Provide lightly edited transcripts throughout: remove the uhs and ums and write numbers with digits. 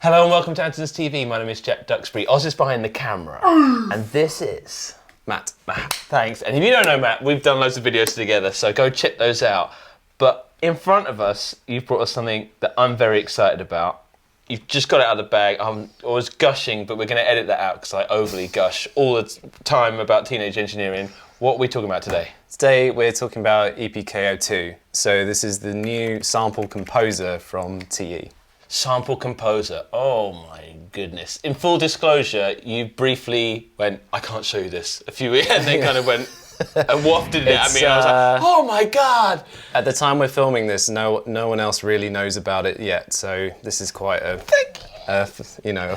Hello and welcome to Andertons TV. My name is Jack Duxbury. Oz is behind the camera. And this is... Matt. Thanks. And if you don't know Matt, we've done loads of videos together, so go check those out. But in front of us, you've brought us something that I'm very excited about. You've just got it out of the bag. I was gushing, but we're going to edit that out because I overly gush all the time about teenage engineering. What are we talking about today? Today we're talking about K.O 2. So this is the new sample composer from TE. Sample composer. Oh my goodness. In full disclosure, you briefly went, I can't show you this. A few years, and then kind of went and wafted it at me. And I was like, oh my God. At the time we're filming this, no one else really knows about it yet. So this is quite a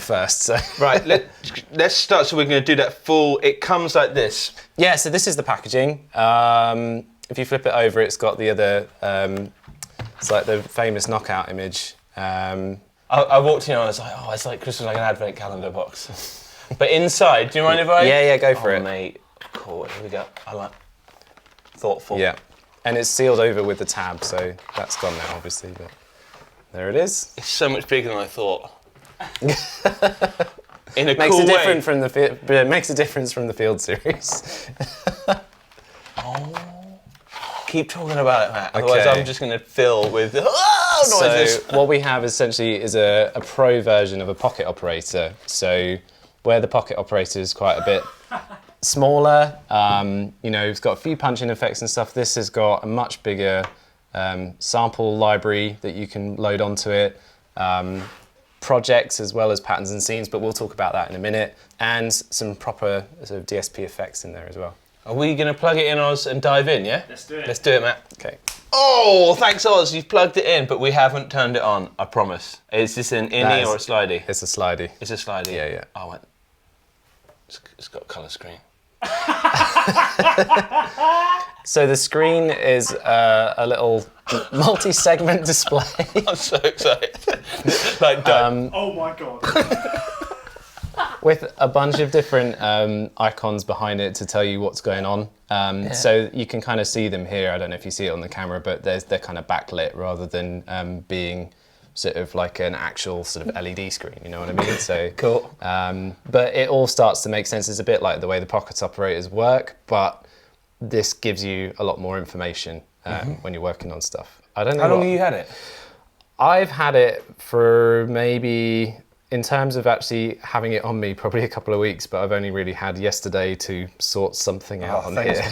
first. So. Right, let's start. So we're going to do that full, it comes like this. Yeah, so this is the packaging. If you flip it over, it's got the other, it's like the famous knockout image. I walked in and I was like, oh, it's like Christmas, like an advent calendar box. But inside, do you mind if I? Yeah, go for it. Mate, cool, here we go. I like thoughtful. Yeah, and it's sealed over with the tab, so that's gone now, obviously, but there it is. It's so much bigger than I thought. In a makes cool a way. difference from it makes a difference from the Field series. Keep talking about it, Matt. Otherwise, I'm just going to fill with noises. So what we have essentially is a pro version of a pocket operator. So where the pocket operator is quite a bit smaller, it's got a few punching effects and stuff. This has got a much bigger sample library that you can load onto it. Projects as well as patterns and scenes, but we'll talk about that in a minute. And some proper sort of DSP effects in there as well. Are we going to plug it in, Oz, and dive in, yeah? Let's do it. Let's do it, Matt. Okay. Oh, thanks, Oz. You've plugged it in, but we haven't turned it on, I promise. Is this an innie or a slidey? It's a slidey. It's a slidey? Yeah. Oh, it's got a colour screen. So the screen is a little multi-segment display. I'm so excited. Like, done. Oh my God. With a bunch of different icons behind it to tell you what's going on. So you can kind of see them here. I don't know if you see it on the camera, but they're kind of backlit rather than being sort of like an actual sort of LED screen, you know what I mean? So cool. But it all starts to make sense. It's a bit like the way the pocket operators work, but this gives you a lot more information when you're working on stuff. I don't know. How long have you had it? I've had it for maybe, in terms of actually having it on me, probably a couple of weeks, but I've only really had yesterday to sort something out on here.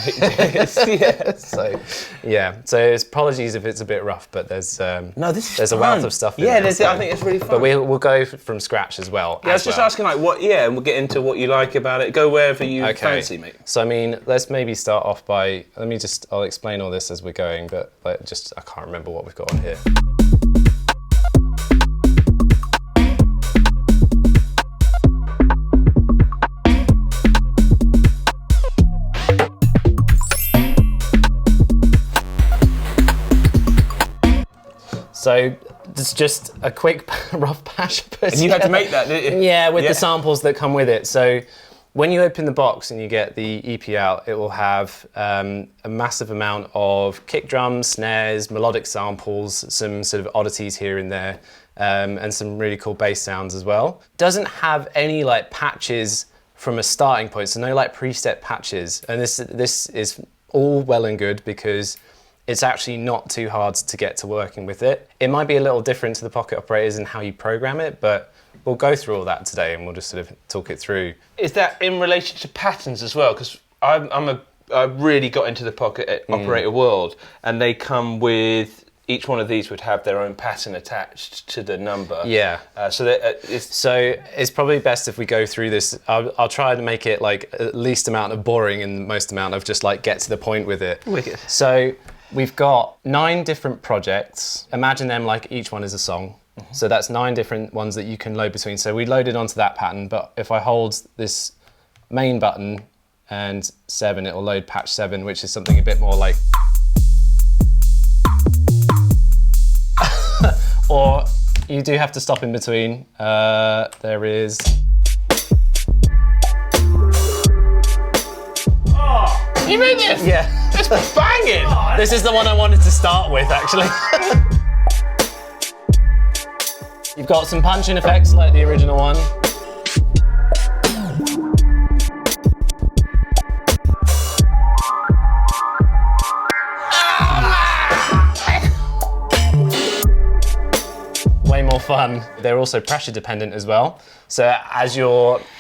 So it's apologies if it's a bit rough, but there's a wealth of stuff in there. I think it's really fun. But we'll go from scratch as well. Yeah, I was just asking like what, and we'll get into what you like about it. Go wherever you fancy, mate. So I mean, let's maybe start off by, I'll explain all this as we're going, but I can't remember what we've got on here. So it's just a quick rough patch. And you had to make that, didn't you? Yeah, with the samples that come with it. So when you open the box and you get the EP out, it will have a massive amount of kick drums, snares, melodic samples, some sort of oddities here and there, and some really cool bass sounds as well. Doesn't have any like patches from a starting point, so no like preset patches. And this is all well and good because it's actually not too hard to get to working with it. It might be a little different to the pocket operators and how you program it, but we'll go through all that today and we'll just sort of talk it through. Is that in relation to patterns as well? Because I really got into the pocket operator world, and they come with, each one of these would have their own pattern attached to the number. Yeah. So it's probably best if we go through this. I'll try to make it like at least amount of boring and most amount of just like get to the point with it. Wicked. So we've got 9 different projects. Imagine them like each one is a song. Mm-hmm. So that's 9 different ones that you can load between. So we loaded onto that pattern, but if I hold this main button and 7, it'll load patch 7, which is something a bit more like... Or you do have to stop in between. There is... You made this? Yeah. It's banging! This is the one I wanted to start with, actually. You've got some punching effects like the original one. Way more fun. They're also pressure dependent as well. So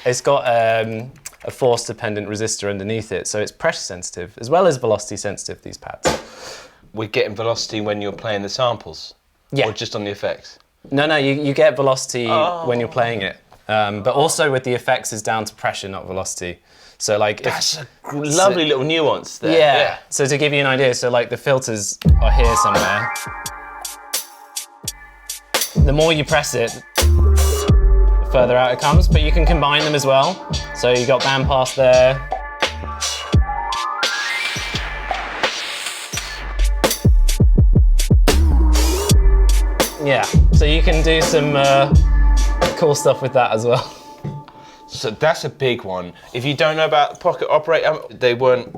it's got a force dependent resistor underneath it, so it's pressure sensitive as well as velocity sensitive, these pads. We're getting velocity when you're playing the samples? Yeah. Or just on the effects? No, you get velocity when you're playing it. But also with the effects is down to pressure, not velocity. So like that's a lovely little nuance there. Yeah. So to give you an idea, so like the filters are here somewhere. The more you press it, the further out it comes, but you can combine them as well. So you got bandpass there. Yeah, so you can do some cool stuff with that as well. So that's a big one. If you don't know about Pocket Operator, they weren't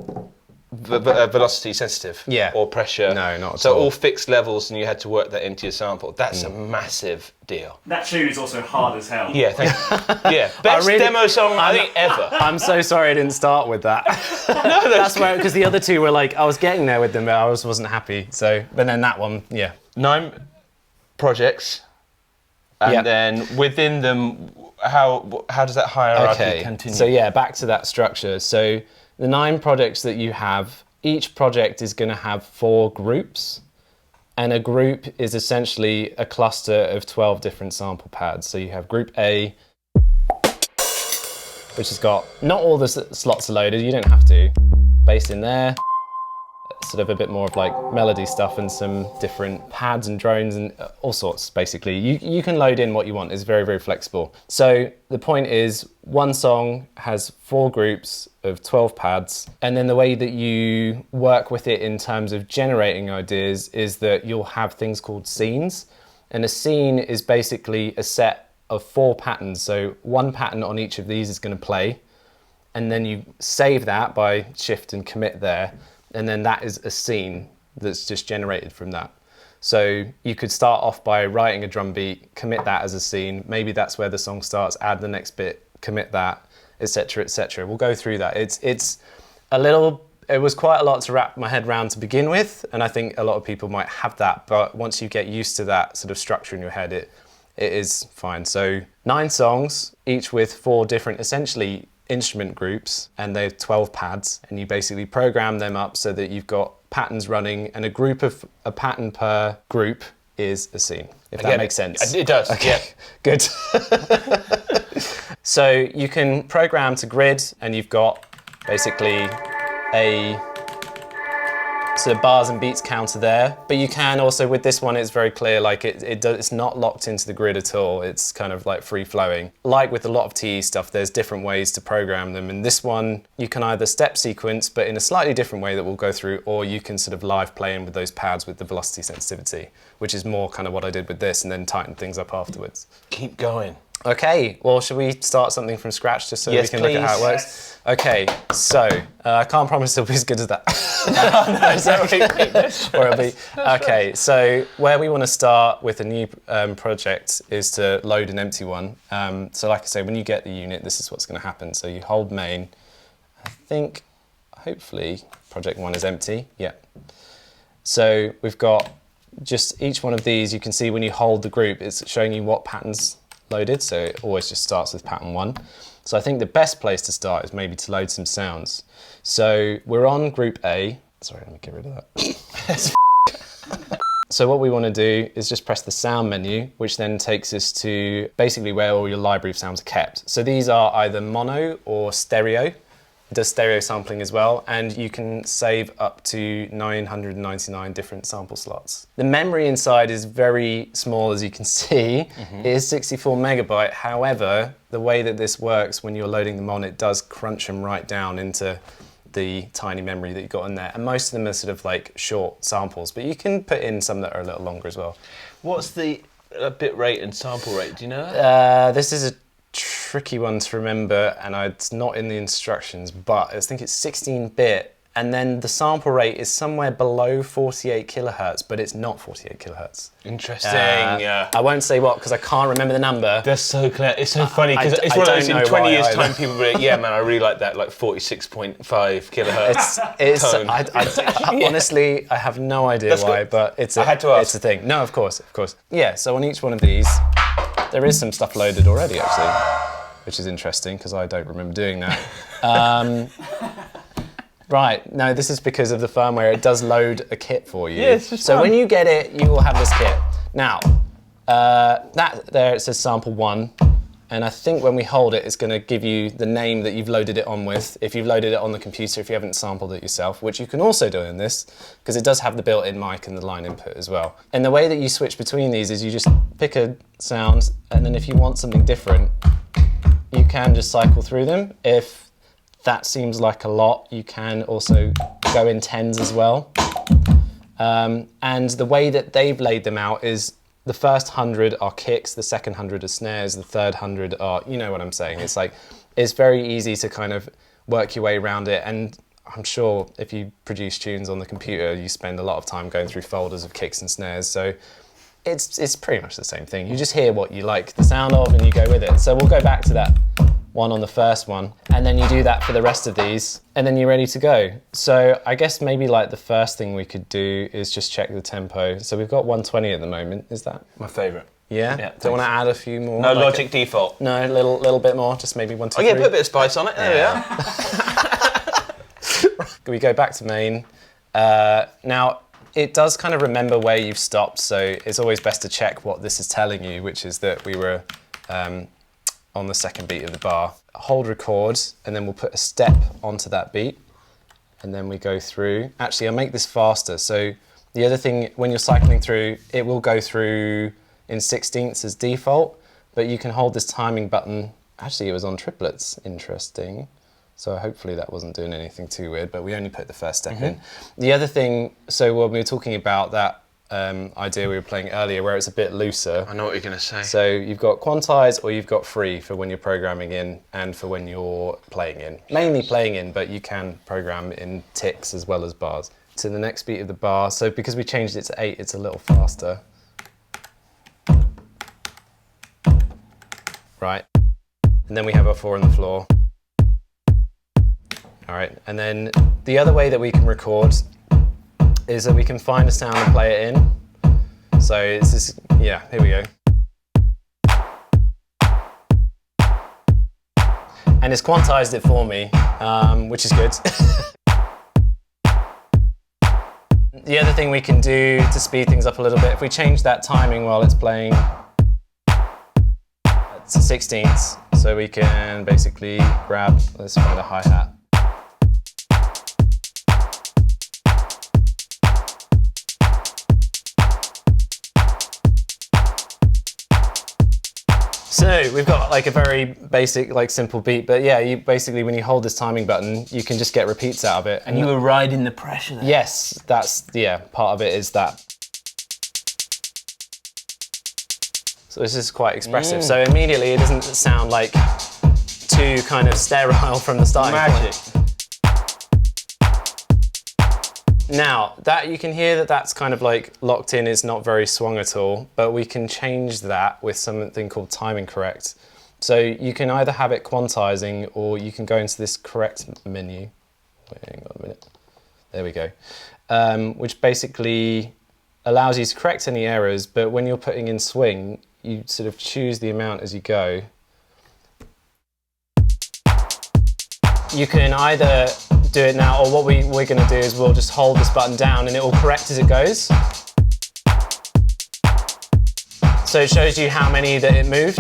velocity sensitive, or pressure. No, not at so all. all fixed levels, and you had to work that into your sample. That's a massive deal. That tune is also hard as hell. Yeah, thank you. Yeah, best demo song I think ever. I'm so sorry I didn't start with that. No, that's where, because the other two were like, I was getting there with them, but I wasn't happy. So, but then that one, 9 projects, and then within them, how does that hierarchy continue? So yeah, back to that structure. So the 9 projects that you have, each project is going to have 4 groups, and a group is essentially a cluster of 12 different sample pads. So you have group A, which has got, not all the slots are loaded, you don't have to. Bass in there, sort of a bit more of like melody stuff and some different pads and drones and all sorts, basically. You can load in what you want, it's very, very flexible. So the point is, one song has 4 groups of 12 pads, and then the way that you work with it in terms of generating ideas is that you'll have things called scenes, and a scene is basically a set of 4 patterns. So one pattern on each of these is going to play, and then you save that by shift and commit there, and then that is a scene that's just generated from that. So you could start off by writing a drum beat, commit that as a scene, maybe that's where the song starts, add the next bit, commit that, etc., etc. We'll go through that. It was quite a lot to wrap my head around to begin with, and I think a lot of people might have that, but once you get used to that sort of structure in your head, it is fine. So 9 songs, each with 4 different, essentially, instrument groups, and they have 12 pads, and you basically program them up so that you've got patterns running, and a pattern per group is a scene, if that makes sense. It does, okay. Good. So you can program to grid, and you've got basically a sort of bars and beats counter there, but you can also, with this one, it's very clear, like it's not locked into the grid at all. It's kind of like free flowing. Like with a lot of TE stuff, there's different ways to program them, and this one you can either step sequence, but in a slightly different way that we'll go through, or you can sort of live play in with those pads with the velocity sensitivity, which is more kind of what I did with this, and then tighten things up afterwards. Keep going. Okay, well, should we start something from scratch just so we can look at how it works? Okay, so I can't promise it'll be as good as that. Or it'll be. Okay, so where we want to start with a new project is to load an empty one. So like I say, when you get the unit, this is what's going to happen. So you hold main. I think, hopefully, project 1 is empty. Yeah. So we've got just each one of these. You can see when you hold the group, it's showing you what patterns loaded, so it always just starts with pattern 1. So I think the best place to start is maybe to load some sounds. So we're on group A. Sorry, let me get rid of that. So what we want to do is just press the sound menu, which then takes us to basically where all your library of sounds are kept. So these are either mono or stereo. It does stereo sampling as well, and you can save up to 999 different sample slots. The memory inside is very small, as you can see. It is 64 megabyte. However, the way that this works when you're loading them on, it does crunch them right down into the tiny memory that you've got in there. And most of them are sort of like short samples, but you can put in some that are a little longer as well. What's the bit rate and sample rate? Do you know that? This is a tricky one to remember, and it's not in the instructions, but I think it's 16-bit, And then the sample rate is somewhere below 48 kilohertz, but it's not 48 kilohertz. Interesting, yeah. I won't say what, because I can't remember the number. That's so clear. It's so funny, because it's one of those, in 20 years' time, people will be like, yeah, man, I really like that, like 46.5 kilohertz tone. Honestly, I have no idea why, but it's a thing. No, of course. Yeah, so on each one of these, there is some stuff loaded already, actually, which is interesting, because I don't remember doing that. Right, no, this is because of the firmware. It does load a kit for you. Yeah, it's just so fun. when you get it, you will have this kit. Now, that there, it says sample 1, and I think when we hold it, it's going to give you the name that you've loaded it on with, if you've loaded it on the computer, if you haven't sampled it yourself, which you can also do in this, because it does have the built-in mic and the line input as well. And the way that you switch between these is you just pick a sound, and then if you want something different, you can just cycle through them. If that seems like a lot, you can also go in 10s as well. And the way that they've laid them out is the first 100 are kicks, the second 100 are snares, the third 100 are, you know what I'm saying. It's like, it's very easy to kind of work your way around it. And I'm sure if you produce tunes on the computer, you spend a lot of time going through folders of kicks and snares. So it's pretty much the same thing. You just hear what you like the sound of and you go with it. So we'll go back to that one on the first one, and then you do that for the rest of these, and then you're ready to go. So I guess maybe like the first thing we could do is just check the tempo. So we've got 120 at the moment, is that? My favourite. Yeah? Don't want to add a few more? No, like Logic default. No, a little bit more, just maybe 1, 2, 3. Oh yeah, put a bit of spice on it, there we are. We go back to main. Now, it does kind of remember where you've stopped, so it's always best to check what this is telling you, which is that we were on the second beat of the bar. Hold record, and then we'll put a step onto that beat, and then we go through. Actually, I'll make this faster. So the other thing, when you're cycling through, it will go through in 16ths as default, but you can hold this timing button. Actually, it was on triplets, interesting. So hopefully that wasn't doing anything too weird, but we only put the first step in. The other thing, so when we were talking about that idea we were playing earlier, where it's a bit looser. I know what you're going to say. So you've got quantize or you've got free for when you're programming in and for when you're playing in. Mainly playing in, but you can program in ticks as well as bars. To the next beat of the bar, so because we changed it to 8, it's a little faster. Right, and then we have our 4 on the floor. All right, and then the other way that we can record is that we can find a sound and play it in. So this is, yeah, here we go. And it's quantized it for me, which is good. The other thing we can do to speed things up a little bit, if we change that timing while it's playing to 16ths, so we can basically grab, let's find a hi-hat. So we've got like a very basic, like simple beat, but yeah, you basically, when you hold this timing button, you can just get repeats out of it. And you were riding the pressure there. Yes, that's, yeah, part of it is that. So this is quite expressive. So immediately it doesn't sound like too kind of sterile from the starting point. Now, that you can hear that that's kind of like locked in, is not very swung at all, but we can change that with something called timing correct. So you can either have it quantizing or you can go into this correct menu. Wait, hang on a minute. There we go. Which basically allows you to correct any errors, but when you're putting in swing, you sort of choose the amount as you go. You can either do it now, or what we're going to do is we'll just hold this button down and it will correct as it goes. So it shows you how many that it moved.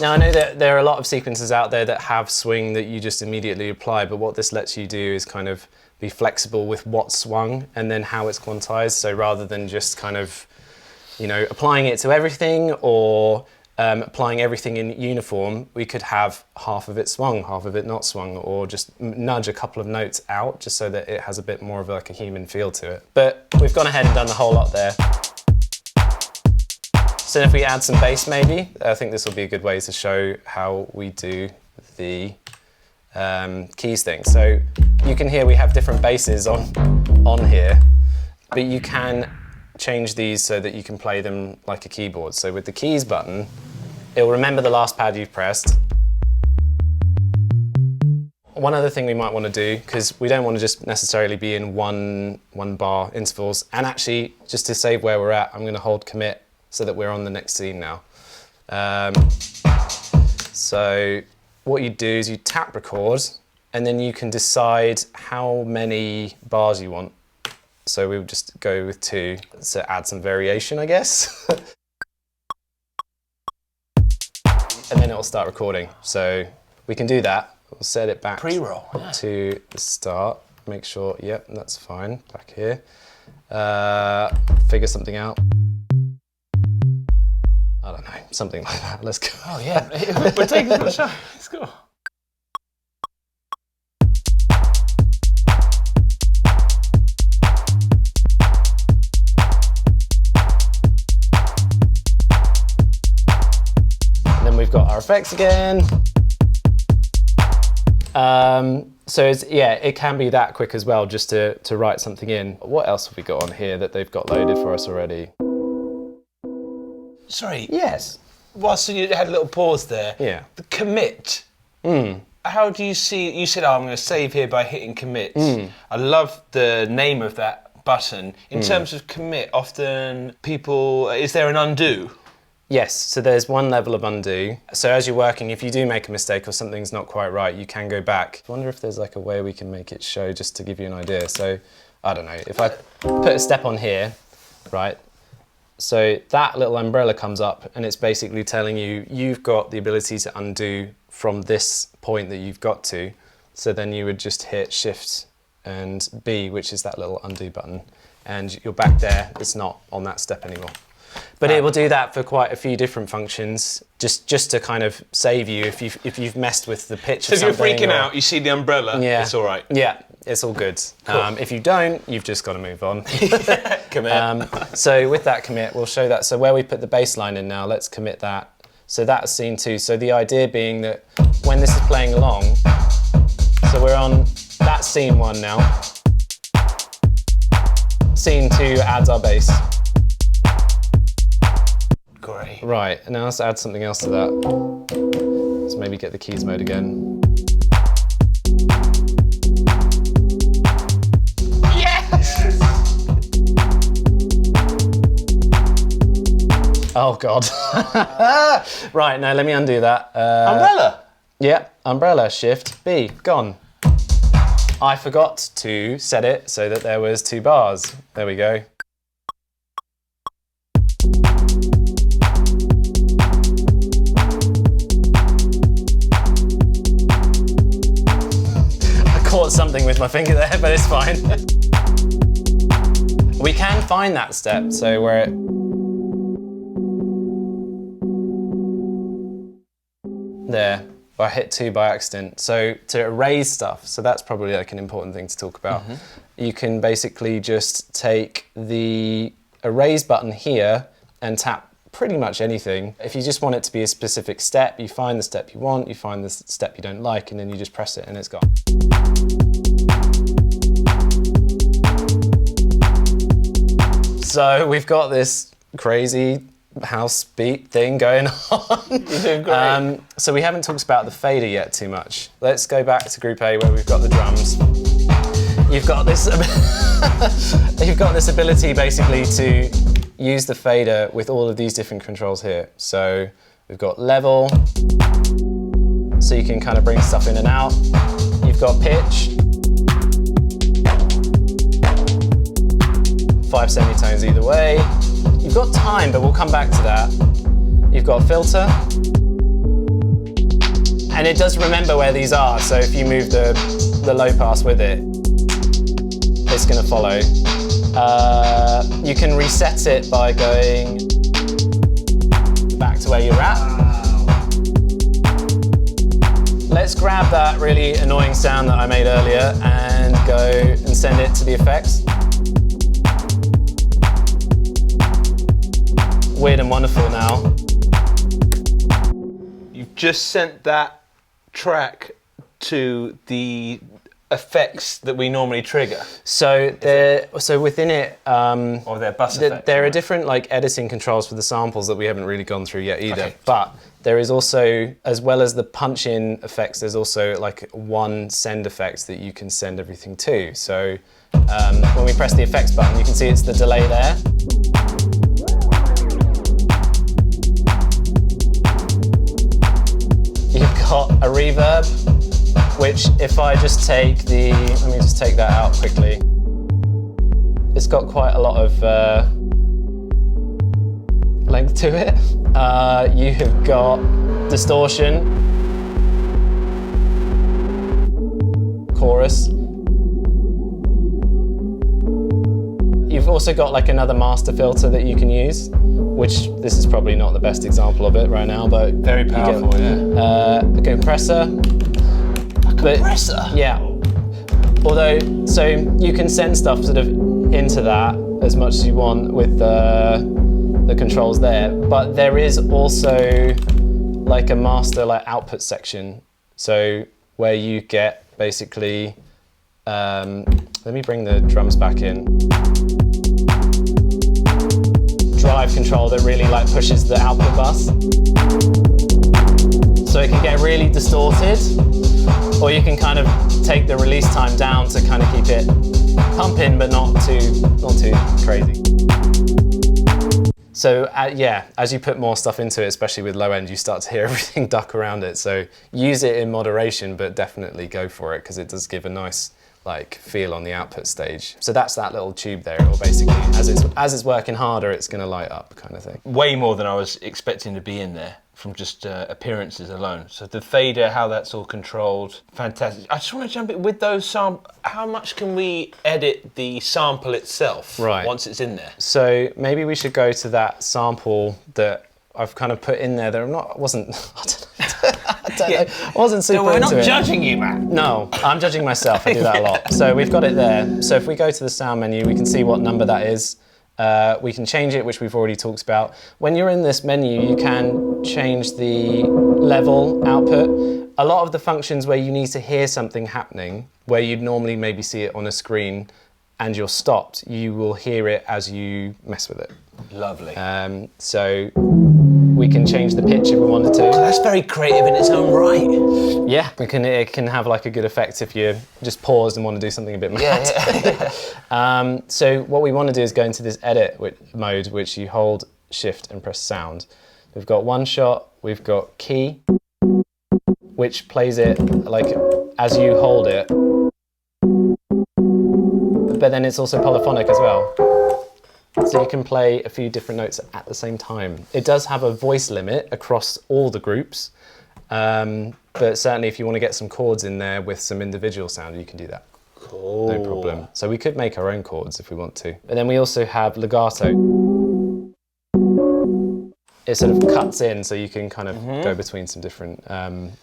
Now I know that there are a lot of sequences out there that have swing that you just immediately apply, but what this lets you do is kind of be flexible with what's swung and then how it's quantized. So rather than just kind of, you know, applying it to everything or applying everything in uniform, we could have half of it swung, half of it not swung, or just nudge a couple of notes out just so that it has a bit more of like a human feel to it. But we've gone ahead and done the whole lot there. So if we add some bass maybe, I think this will be a good way to show how we do the keys thing. So You can hear we have different basses on here, but you can change these so that you can play them like a keyboard. So with the keys button, it'll remember the last pad you've pressed. One other thing we might want to do, because we don't want to just necessarily be in one bar intervals, and actually, just to save where we're at, I'm going to hold commit so that we're on the next scene now. So what you do is you tap record, and then you can decide how many bars you want. So we'll just go with 2 to add some variation, I guess. And then it'll start recording. So we can do that. We'll set it back Pre-roll, to the start. Make sure, yep, that's fine. Back here. Figure something out. I don't know, something like that. Let's go. Oh yeah, we're taking it to the show. Let's go. And then we've got our effects again. So it can be that quick as well, just to write something in. What else have we got on here that they've got loaded for us already? Sorry. Yes. Whilst you had a little pause there. Yeah. The commit. How do you see? You said, I'm going to save here by hitting commit. I love the name of that button. In terms of commit, often people, is there an undo? Yes, so there's one level of undo. So as you're working, if you do make a mistake or something's not quite right, you can go back. I wonder if there's like a way we can make it show, just to give you an idea. So, I don't know, if I put a step on here, right? So that little umbrella comes up and it's basically telling you, you've got the ability to undo from this point that you've got to. So then you would just hit Shift and B, which is that little undo button. And you're back there, it's not on that step anymore. But it will do that for quite a few different functions, just to kind of save you if you've messed with the pitch. So if you're freaking out, you see the umbrella, it's all right. Yeah, it's all good. Cool. If you don't, you've just got to move on. Commit. So with that commit, we'll show that. So where we put the bass line in now, let's commit that. So that's scene 2. So the idea being that when this is playing along, so we're on that scene 1 now. Scene 2 adds our bass. Great. Right, and now let's add something else to that. Let's maybe get the keys mode again. Yes! Oh God. Right, now let me undo that. Umbrella? Yeah, umbrella, Shift, B, gone. I forgot to set it so that there was 2 bars. There we go. Caught something with my finger there, but it's fine. We can find that step, so where it... There, I hit 2 by accident. So to erase stuff, so that's probably like an important thing to talk about. You can basically just take the erase button here and tap pretty much anything. If you just want it to be a specific step, you find the step you want, you find the step you don't like, and then you just press it and it's gone. So we've got this crazy house beat thing going on. You're doing great. So we haven't talked about the fader yet too much. Let's go back to Group A where we've got the drums. You've got this, you've got this ability basically to use the fader with all of these different controls here. So we've got level, so you can kind of bring stuff in and out. You've got pitch, 5 semitones either way. You've got time, but we'll come back to that. You've got filter. And it does remember where these are, so if you move the low pass with it, it's going to follow. You can reset it by going back to where you're at. Let's grab that really annoying sound that I made earlier and go and send it to the effects. Weird and wonderful now. You've just sent that track to the effects that we normally trigger? So within it, Or they're bus effects? there are different like editing controls for the samples that we haven't really gone through yet either. Okay. But there is also, as well as the punch-in effects, there's also like one send effect that you can send everything to. So when we press the effects button, you can see it's the delay there. You've got a reverb, which if I just take let me just take that out quickly. It's got quite a lot of length to it. You have got distortion, chorus. You've also got like another master filter that you can use, which this is probably not the best example of it right now, but Very powerful, a compressor. Compressor? Yeah. Although, so you can send stuff sort of into that as much as you want with the controls there, but there is also like a master like output section. So where you get basically, let me bring the drums back in. Drive control that really like pushes the output bus. So it can get really distorted, or you can kind of take the release time down to kind of keep it pumping, but not too crazy. So yeah, as you put more stuff into it, especially with low end, you start to hear everything duck around it. So use it in moderation, but definitely go for it because it does give a nice like feel on the output stage. So that's that little tube there. It will basically, as it's working harder, it's going to light up kind of thing. Way more than I was expecting to be in there from just appearances alone. So the fader, how that's all controlled, fantastic. I just want to jump in with those how much can we edit the sample itself once it's in there? So maybe we should go to that sample that I've kind of put in there that I wasn't super we're into not it. judging you, man. No, I'm judging myself. I do that a lot. So we've got it there. So if we go to the sound menu, we can see what number that is. We can change it, which we've already talked about. When you're in this menu, you can change the level output. A lot of the functions where you need to hear something happening, where you'd normally maybe see it on a screen and you're stopped, you will hear it as you mess with it. Lovely. So we can change the pitch if we wanted to. That's very creative in its own right. Yeah, it can have like a good effect if you just paused and want to do something a bit mad. Yeah. So what we want to do is go into this edit mode, which you hold shift and press sound. We've got one shot, we've got key, which plays it like as you hold it. But then it's also polyphonic as well. So you can play a few different notes at the same time. It does have a voice limit across all the groups, but certainly if you want to get some chords in there with some individual sound, you can do that. Cool. No problem. So we could make our own chords if we want to. But then we also have legato. It sort of cuts in so you can kind of go between some different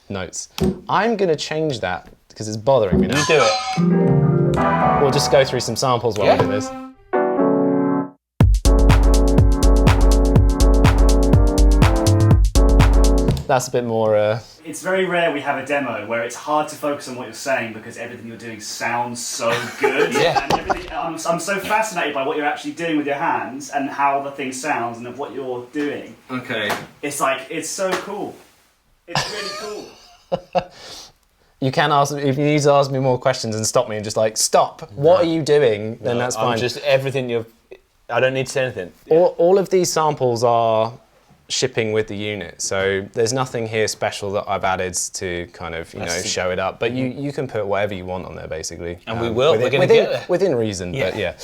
notes. I'm going to change that because it's bothering me now. You do it. We'll just go through some samples while we do this. That's a bit more... It's very rare we have a demo where it's hard to focus on what you're saying because everything you're doing sounds so good. Yeah. And I'm so fascinated by what you're actually doing with your hands and how the thing sounds and of what you're doing. Okay. It's like, it's so cool. It's really cool. You can ask, if you need to ask me more questions and stop me and just like, stop, what are you doing? Then that's fine. Just everything I don't need to say anything. All of these samples are shipping with the unit, so there's nothing here special that I've added to kind of show it up, but you can put whatever you want on there basically, and we will. We're going to get there within reason. But yeah,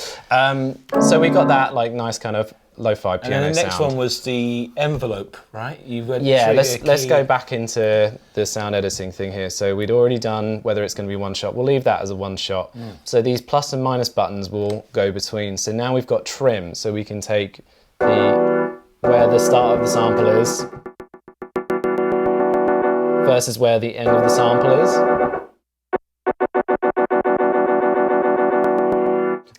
so we got that like nice kind of lo-fi piano sound. And then the next one was the envelope, right? Let's go back into the sound editing thing here. So we'd already done whether it's going to be one shot. We'll leave that as a one shot. So these plus and minus buttons will go between. So now we've got trim, so we can take where the start of the sample is versus where the end of the sample is.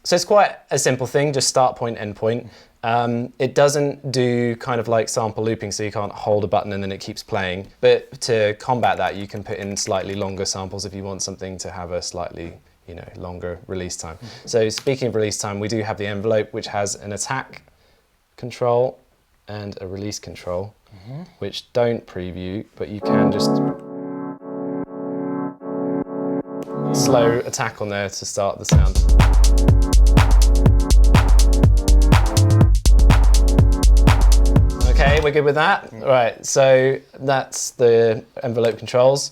So it's quite a simple thing, just start point, end point. It doesn't do kind of like sample looping, so you can't hold a button and then it keeps playing. But to combat that, you can put in slightly longer samples if you want something to have a slightly, you know, longer release time. So speaking of release time, we do have the envelope, which has an attack control and a release control, which don't preview, but you can just slow attack on there to start the sound. Okay, we're good with that? Right, so that's the envelope controls.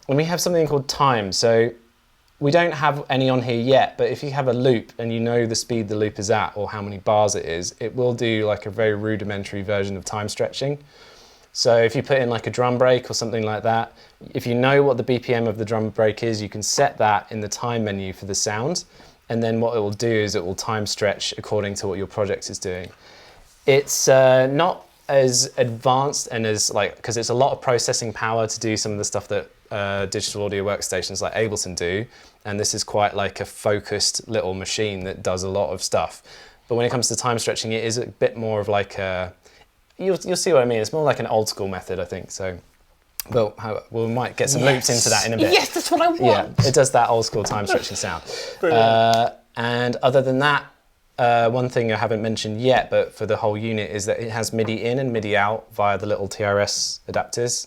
And we have something called time. So we don't have any on here yet, but if you have a loop and you know the speed the loop is at or how many bars it is, it will do like a very rudimentary version of time stretching. So if you put in like a drum break or something like that, if you know what the BPM of the drum break is, you can set that in the time menu for the sound. And then what it will do is it will time stretch according to what your project is doing. It's not as advanced and as like, because it's a lot of processing power to do some of the stuff that digital audio workstations like Ableton do, and this is quite like a focused little machine that does a lot of stuff. But when it comes to time stretching, it is a bit more of like a, you'll see what I mean, it's more like an old school method, I think. So we might get some loops into that in a bit. Yes, that's what I want. Yeah, it does that old school time stretching sound. And other than that, one thing I haven't mentioned yet, but for the whole unit, is that it has MIDI in and MIDI out via the little TRS adapters.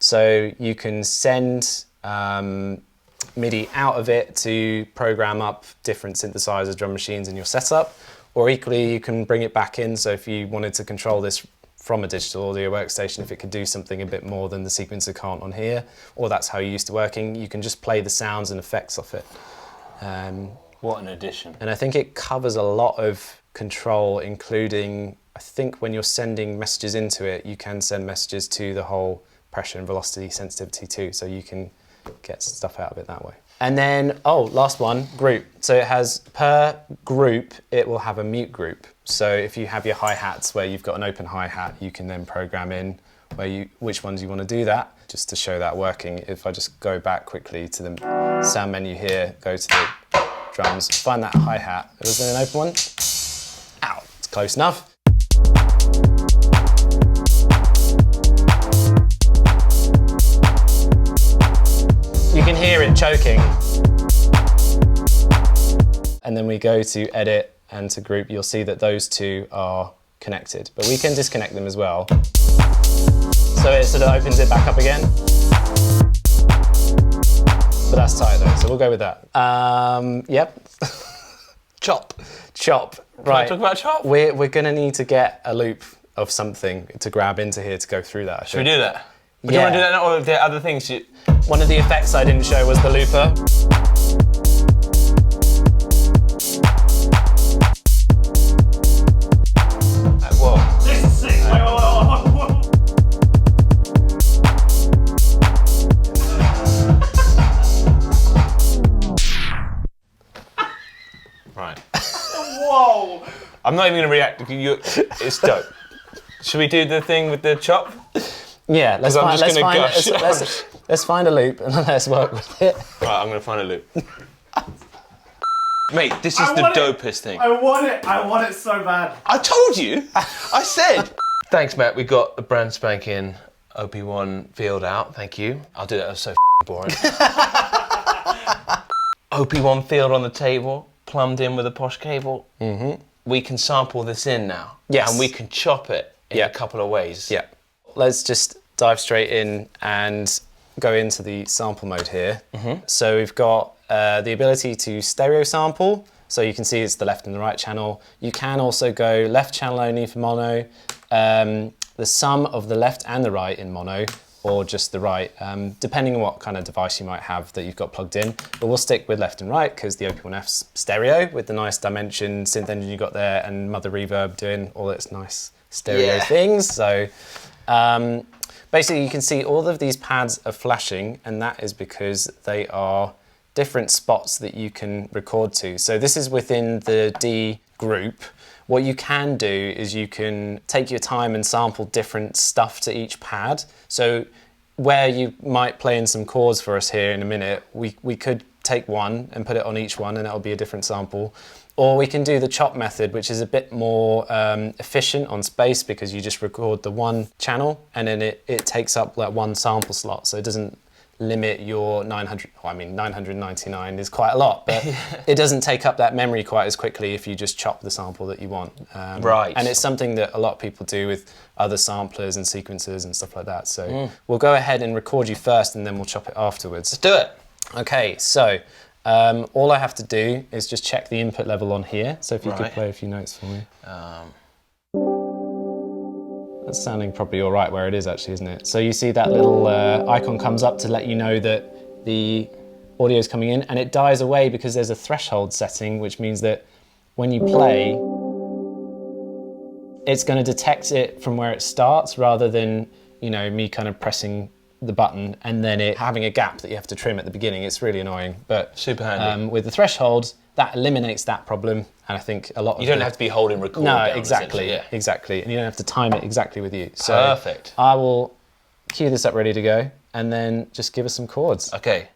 So you can send MIDI out of it to program up different synthesizers, drum machines in your setup, or equally you can bring it back in. So if you wanted to control this from a digital audio workstation, if it could do something a bit more than the sequencer can't on here, or that's how you're used to working, you can just play the sounds and effects off it. What an addition. And I think it covers a lot of control, including, I think when you're sending messages into it, you can send messages to the whole pressure and velocity sensitivity too, so you can get stuff out of it that way. And then, last one, group. So it has, per group, it will have a mute group. So if you have your hi-hats where you've got an open hi-hat, you can then program in which ones you want to do that. Just to show that working, if I just go back quickly to the sound menu here, go to the drums, find that hi-hat. Was there an open one? Ow, it's close enough. You can hear it choking. And then we go to edit and to group, you'll see that those two are connected, but we can disconnect them as well. So it sort of opens it back up again. But that's tight though, so we'll go with that. Yep. Chop. Right. Talk about chop? We're gonna need to get a loop of something to grab into here to go through that. Should we do that? Do you want to do that now, or are there other things you... One of the effects I didn't show was the looper. Whoa. This is sick. Whoa. Right. Whoa. I'm not even going to react. It's dope. Should we do the thing with the chop? Yeah, let's find a loop and let's work with it. Right, I'm going to find a loop. Mate, this is the dopest thing. I want it so bad. I told you. I said. Thanks, Matt. We got a brand spanking OP1 field out. Thank you. I'll do that. That was so boring. OP1 field on the table, plumbed in with a posh cable. Mm-hmm. We can sample this in now. Yes. And we can chop it in a couple of ways. Yeah. Let's just dive straight in and go into the sample mode here. Mm-hmm. So we've got the ability to stereo sample. So you can see it's the left and the right channel. You can also go left channel only for mono, the sum of the left and the right in mono, or just the right, depending on what kind of device you might have that you've got plugged in. But we'll stick with left and right because the OP1F's stereo with the nice dimension synth engine you got there and Mother Reverb doing all its nice stereo things. So basically you can see all of these pads are flashing, and that is because they are different spots that you can record to. So this is within the D group. What you can do is you can take your time and sample different stuff to each pad. So where you might play in some chords for us here in a minute, we could take one and put it on each one and it'll be a different sample. Or we can do the chop method, which is a bit more efficient on space because you just record the one channel and then it takes up like one sample slot. So it doesn't limit your 900, well, I mean 999 is quite a lot, but it doesn't take up that memory quite as quickly if you just chop the sample that you want. Right. And it's something that a lot of people do with other samplers and sequencers and stuff like that. So we'll go ahead and record you first and then we'll chop it afterwards. Let's do it. Okay, so all I have to do is just check the input level on here. So if you could play a few notes for me. That's sounding probably all right where it is actually, isn't it? So you see that little icon comes up to let you know that the audio is coming in, and it dies away because there's a threshold setting, which means that when you play, it's going to detect it from where it starts rather than, you know, me kind of pressing the button and then it having a gap that you have to trim at the beginning. It's really annoying, but super handy. With the threshold, that eliminates that problem, and I think a lot of you don't have to be holding record. No, down, exactly, yeah. exactly, and you don't have to time it exactly with you. So Perfect. I will cue this up ready to go, and then just give us some chords. Okay.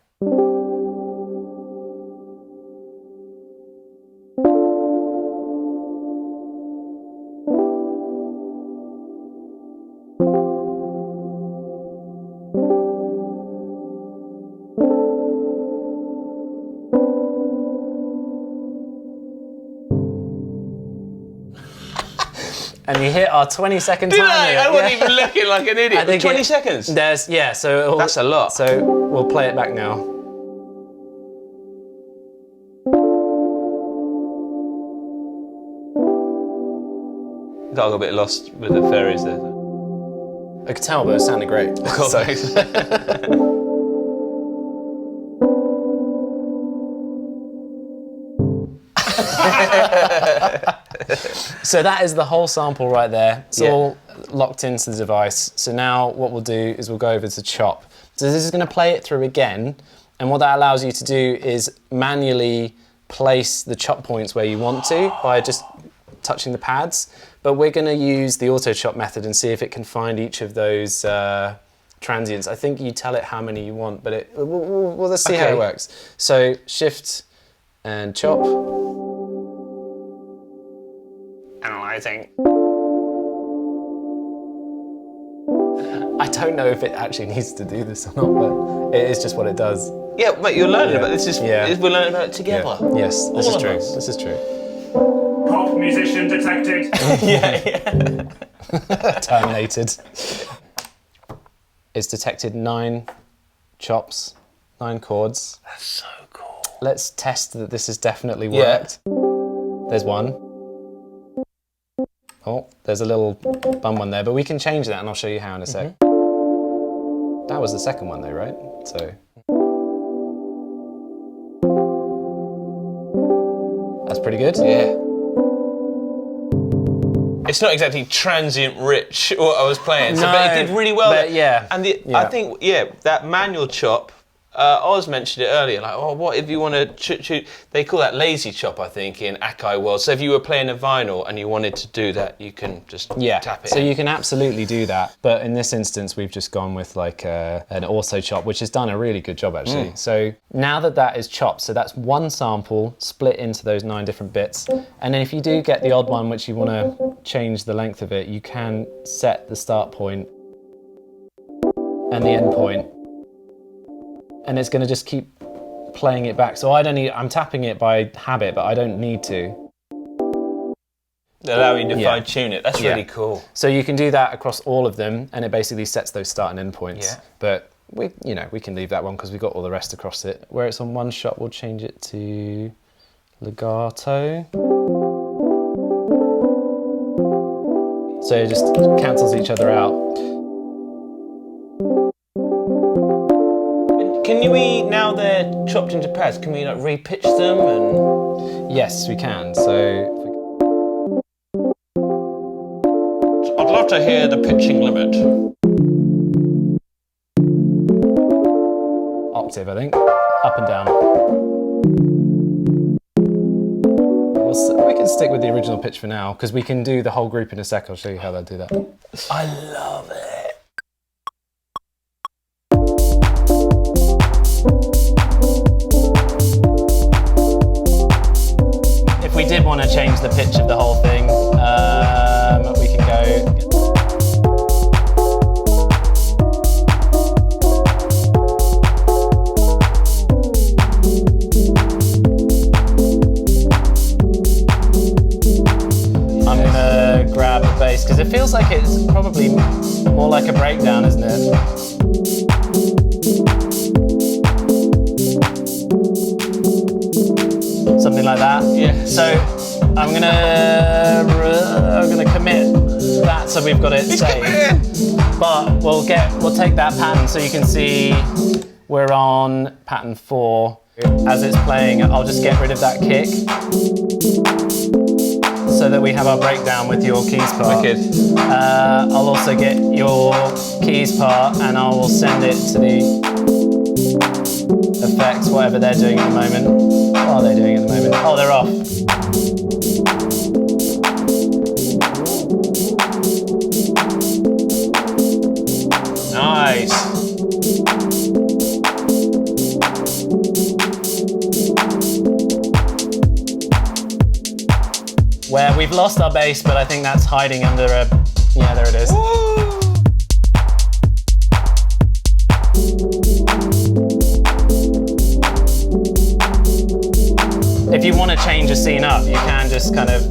And you hit our 20-second timer. I wasn't even looking like an idiot. 20 seconds? So that's a lot. So we'll play it back now. Got a bit lost with the fairies there. I could tell, but it sounded great. Cool, thanks. So that is the whole sample right there. It's all locked into the device. So now what we'll do is we'll go over to chop. So this is going to play it through again, and what that allows you to do is manually place the chop points where you want to by just touching the pads. But we're going to use the auto chop method and see if it can find each of those transients. I think you tell it how many you want, but we'll let's see how it works. So shift and chop. Analyzing. I don't know if it actually needs to do this or not, but it is just what it does. Yeah, mate, you're learning about this. We're learning about it together. Yeah. Yes, this is true. Us. This is true. Pop musician detected. Terminated. It's detected 9 chops, 9 chords. That's so cool. Let's test that this has definitely worked. There's one. Oh, there's a little bum one there, but we can change that and I'll show you how in a sec. That was the second one though, right? So that's pretty good. Yeah. It's not exactly transient rich what I was playing, but it did really well. But yeah. And I think, that manual chop, Oz mentioned it earlier, like, what if you want to they call that lazy chop, I think, in Akai world. So if you were playing a vinyl and you wanted to do that, you can just tap it so in. you can absolutely do that. But in this instance, we've just gone with like an auto chop, which has done a really good job actually. So now that is chopped, so that's one sample split into those 9 different bits. And then if you do get the odd one, which you want to change the length of it, you can set the start point and the end point. And it's going to just keep playing it back. So I'm tapping it by habit, but I don't need to. Allow you to fine tune it. That's really cool. So you can do that across all of them, and it basically sets those start and end points. Yeah. But we can leave that one because we've got all the rest across it. Where it's on one shot, we'll change it to legato. So it just cancels each other out. Can we, now they're chopped into pads, can we like re-pitch them and? Yes, we can. So I'd love to hear the pitching limit. Octave, I think. Up and down. We can stick with the original pitch for now because we can do the whole group in a sec. I'll show you how they'll do that. I love it. If we did change the pitch of the whole thing, we can go. I'm gonna grab the bass because it feels like it's probably more like a breakdown, isn't it? Something like that. Yeah. So I'm gonna commit that so we've got it saved. But we'll take that pattern so you can see we're on pattern 4. As it's playing, I'll just get rid of that kick so that we have our breakdown with your keys part. Wicked. I'll also get your keys part and I will send it to the effects, whatever they're doing at the moment. What are they doing at the moment? Oh, they're off. Nice. Where we've lost our bass, but I think that's hiding under a... Yeah, there it is. Woo! If you want to change a scene up, you can just kind of,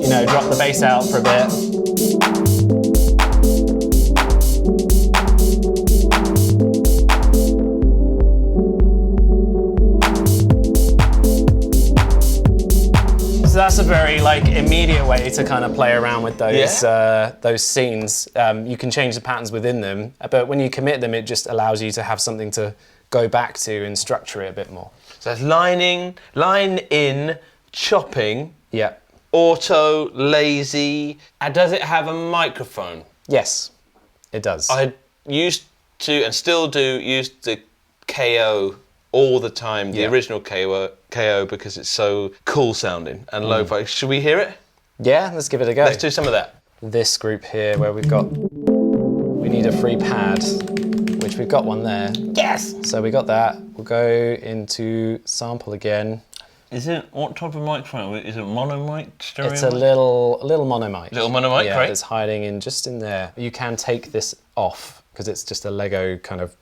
you know, drop the bass out for a bit. So that's a very immediate way to kind of play around with those scenes. You can change the patterns within them, but when you commit them, it just allows you to have something to go back to and structure it a bit more. So it's line in, chopping, Yeah. auto, lazy. And does it have a microphone? Yes, it does. I used to and still do use the K.O. all the time, the original K.O. because it's so cool sounding and lo-fi. Should we hear it? Yeah, let's give it a go. Let's do some of that. This group here where we need a free pad, which we've got one there. Yes! So we got that. We'll go into sample again. Is it, what type of microphone? Is it mono mic, stereo It's a little mono mic. Little mono mic, yeah, great. It's hiding in just in there. You can take this off because it's just a Lego kind of...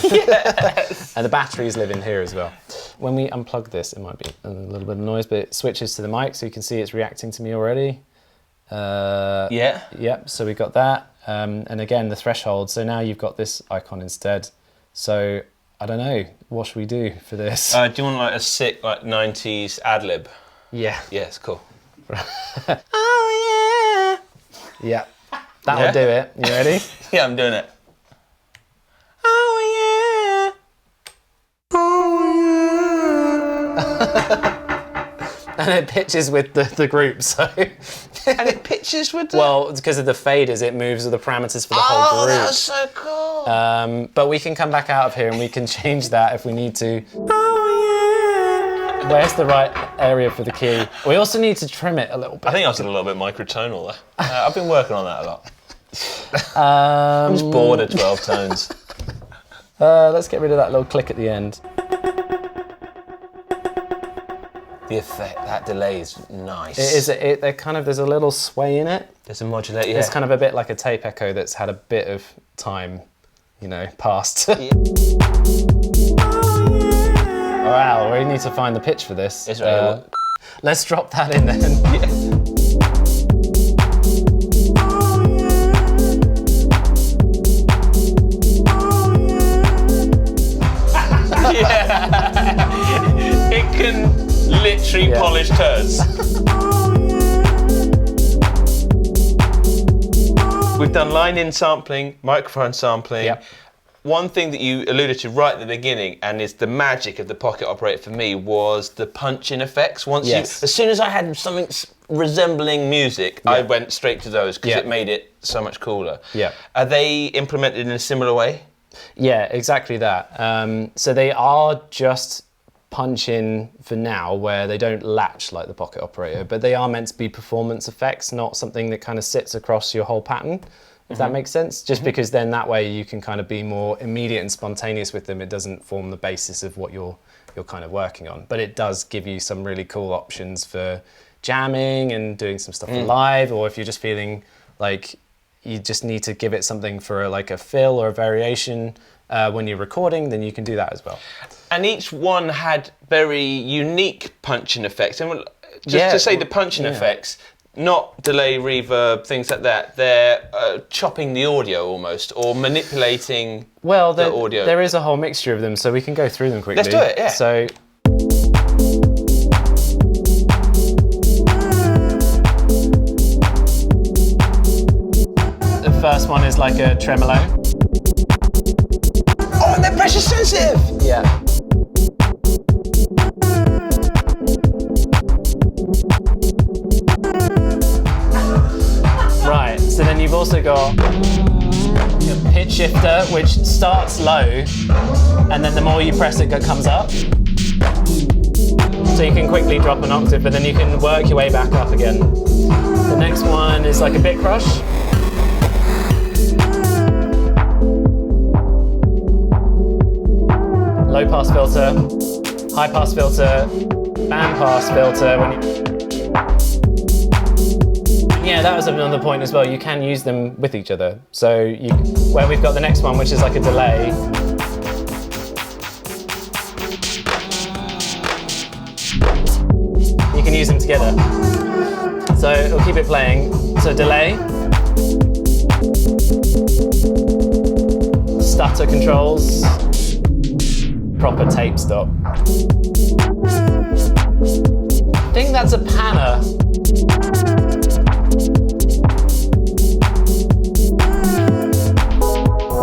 Yes! And the batteries live in here as well. When we unplug this, it might be a little bit of noise, but it switches to the mic so you can see it's reacting to me already. Yeah. Yep, so we got that. And again, the threshold. So now you've got this icon instead. So I don't know, what should we do for this? Do you want a sick 90s ad-lib? Yeah. Yes, cool. Oh yeah. Yeah, that'll do it. You ready? Yeah, I'm doing it. Oh yeah. And it pitches with the group, so... And it pitches with the... Well, because of the faders, it moves with the parameters for the whole group. Oh, that's so cool. But we can come back out of here and we can change that if we need to. Oh yeah. Where's the right area for the key? We also need to trim it a little bit. I think I was a little bit microtonal there. I've been working on that a lot. I'm Um, just bored of 12 tones. let's get rid of that little click at the end. The effect, that delay is nice. There's a little sway in it. There's a modulate, yeah. It's kind of a bit like a tape echo that's had a bit of time, passed. Wow, we need to find the pitch for this. It's right. Let's drop that in then. Yeah. It can literally polish turds. We've done line-in sampling, microphone sampling. Yep. One thing that you alluded to right at the beginning, and is the magic of the Pocket Operator for me, was the punch-in effects. As soon as I had something resembling music, I went straight to those because it made it so much cooler. Yeah. Are they implemented in a similar way? Yeah, exactly that. So they are just punch-in for now, where they don't latch like the Pocket Operator, but they are meant to be performance effects, not something that kind of sits across your whole pattern. If that makes sense, just because then that way you can kind of be more immediate and spontaneous with them. It doesn't form the basis of what you're you're kind of working on. But it does give you some really cool options for jamming and doing some stuff live, or if you're just feeling like you just need to give it something for like a fill or a variation when you're recording, then you can do that as well. And each one had very unique punching effects. And just to say the punching effects, not delay, reverb, things like that, they're chopping the audio almost, or manipulating the audio. There is a whole mixture of them, so we can go through them quickly. Let's do it, yeah. So, the first one is like a tremolo. Oh, and they're pressure sensitive! Yeah. Right, so then you've also got a pitch shifter, which starts low, and then the more you press it, it comes up. So you can quickly drop an octave, but then you can work your way back up again. The next one is like a bit crush. Low pass filter, high pass filter, band pass filter. Yeah, that was another point as well. You can use them with each other. So where we've got the next one, which is like a delay. You can use them together. So it'll keep it playing. So delay. Stutter controls. Proper tape stop. I think that's a panner.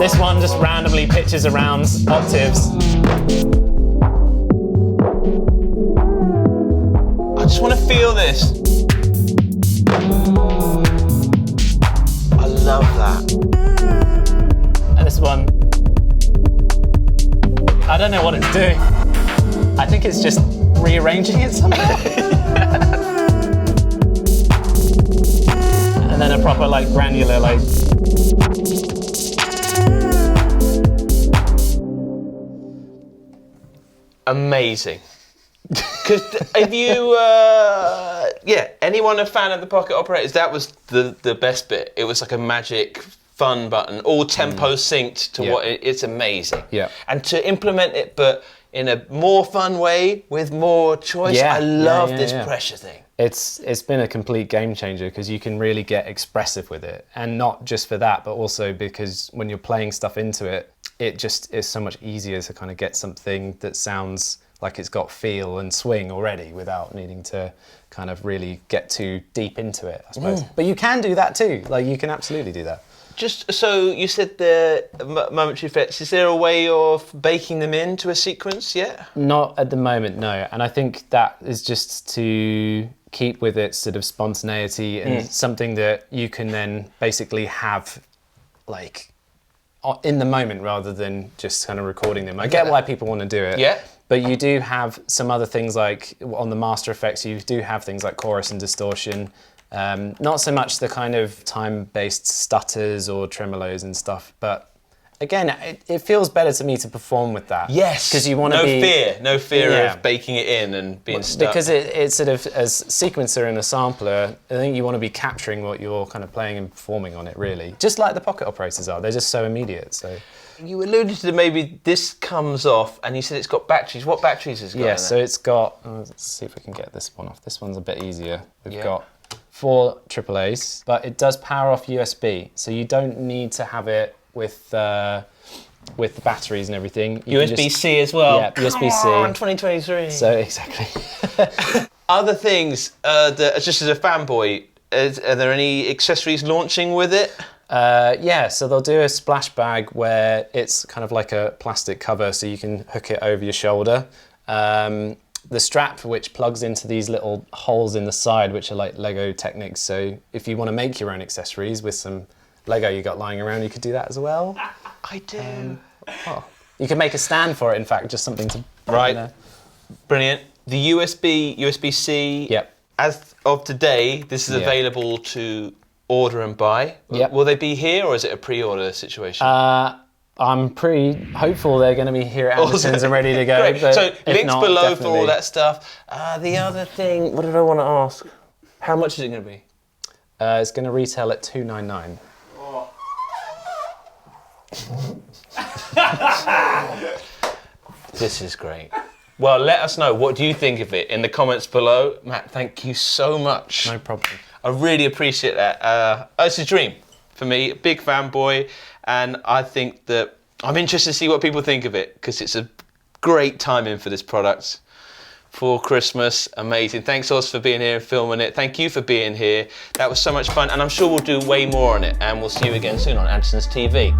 This one just randomly pitches around octaves. I just want to feel this. I love that. And this one, I don't know what it's doing. I think it's just rearranging it somehow. And then a proper like granular like. Amazing. Because if you, anyone a fan of the Pocket Operators, that was the best bit. It was like a magic fun button, all tempo synced to what it's amazing. Yeah. And to implement it, but in a more fun way with more choice. I love this pressure thing. It's been a complete game changer because you can really get expressive with it, and not just for that, but also because when you're playing stuff into it, it just is so much easier to kind of get something that sounds like it's got feel and swing already without needing to kind of really get too deep into it, I suppose. But you can do that too. Like, you can absolutely do that. Just so you said the momentary effects, is there a way of baking them into a sequence yet? Not at the moment, no. And I think that is just to keep with its sort of spontaneity and something that you can then basically have like in the moment rather than just kind of recording them. I get why people want to do it. Yeah. But you do have some other things like on the master effects, you do have things like chorus and distortion. Not so much the kind of time-based stutters or tremolos and stuff, but again, it feels better to me to perform with that. Yes, because you want to be no fear of baking it in and being stuck. Because it's sort of as sequencer and a sampler, I think you want to be capturing what you're kind of playing and performing on it, really. Just like the Pocket Operators are, they're just so immediate. So you alluded to maybe this comes off, and you said it's got batteries. What batteries has it got? Yeah, so it's got. Let's see if we can get this one off. This one's a bit easier. We've got 4 AAAs, but it does power off USB, so you don't need to have it with the batteries and everything. USB-C as well. Yeah, USB-C. Come on, 2023. So exactly. Other things, just as a fanboy, are there any accessories launching with it? Yeah, so they'll do a splash bag where it's kind of like a plastic cover, so you can hook it over your shoulder. The strap, which plugs into these little holes in the side, which are like Lego Technics. So if you want to make your own accessories with some Lego you got lying around, you could do that as well. I do. You can make a stand for it, in fact, just something to... Right. Brilliant. The USB-C, Yep. as of today, this is available to order and buy. Yep. Will they be here, or is it a pre-order situation? I'm pretty hopeful they're going to be here at Andertons and ready to go. Great. But So if links not, below definitely. for all that stuff. The other thing, what did I want to ask? How much is it going to be? It's going to retail at $299. This is great. Well, let us know. What do you think of it in the comments below? Matt, thank you so much. No problem. I really appreciate that. It's a dream for me, big fanboy, and I think that I'm interested to see what people think of it because it's a great timing for this product. For Christmas, amazing. Thanks, Oz, for being here and filming it. Thank you for being here. That was so much fun, and I'm sure we'll do way more on it, and we'll see you again soon on Andertons TV.